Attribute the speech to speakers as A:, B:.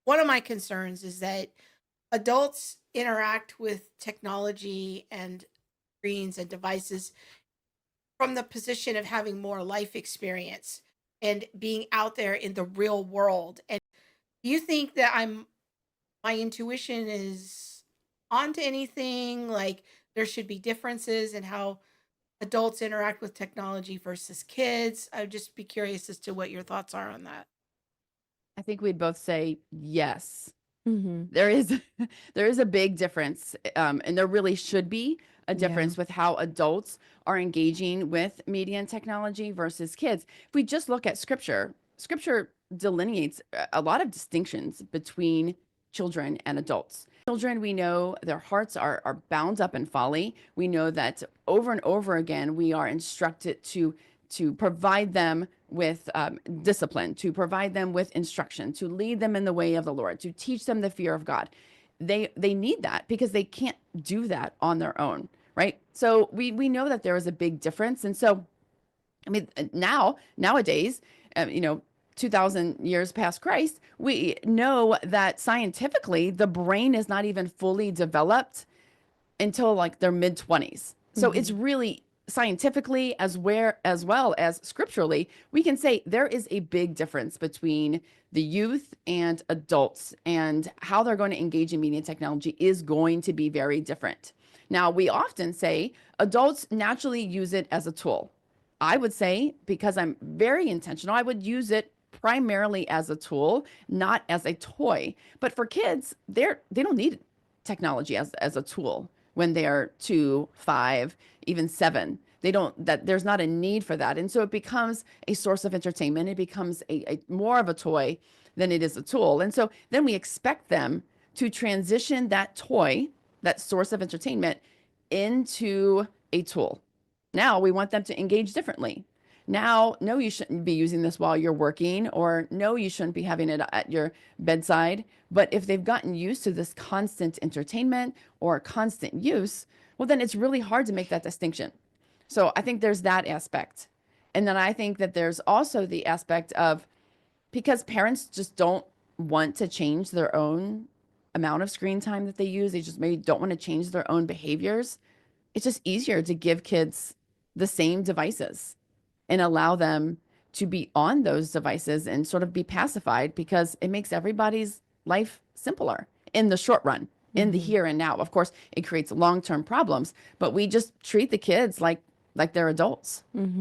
A: one of my concerns is that adults interact with technology and screens and devices from the position of having more life experience and being out there in the real world. And do you think that my intuition is onto anything? Like there should be differences in how adults interact with technology versus kids? I'd just be curious as to what your thoughts are on that.
B: I think we'd both say yes.
C: Mhm.
B: There is there is a big difference, and there really should be a
C: Yeah.
B: difference with how adults are engaging with media and technology versus kids. If we just look at scripture, scripture delineates a lot of distinctions between children and adults. Children, we know their hearts are bound up in folly. We know that over and over again, we are instructed to provide them with discipline, to provide them with instruction, to lead them in the way of the Lord, to teach them the fear of God. They need that because they can't do that on their own, right? So we know that there is a big difference, and so I mean nowadays, 2,000 years past Christ, we know that scientifically the brain is not even fully developed until like their mid 20s. So it's
C: Mhm.
B: really scientifically as well as scripturally, we can say there is a big difference between the youth and adults, and how they're going to engage in media technology is going to be very different. Now, we often say adults naturally use it as a tool. I would say, because I'm very intentional, I would use it primarily as a tool, not as a toy. But for kids, they don't need technology as a tool when they are 2, 5, even 7. They don't that there's not a need for that. And so it becomes a source of entertainment. It becomes a more of a toy than it is a tool. And so then we expect them to transition that toy, that source of entertainment, into a tool. Now we want them to engage differently. Now, no, you shouldn't be using this while you're working, or no, you shouldn't be having it at your bedside. But if they've gotten used to this constant entertainment or constant use, well, then it's really hard to make that distinction. So I think there's that aspect. And then I think that there's also the aspect of, because parents just don't want to change their own amount of screen time that they use, they just maybe don't want to change their own behaviors. It's just easier to give kids the same devices and allow them to be on those devices and sort of be pacified, because it makes everybody's life simpler in the short run, in the
C: Mhm.
B: here and now. Of course, it creates long-term problems, but we just treat the kids like they're adults.
C: Mhm.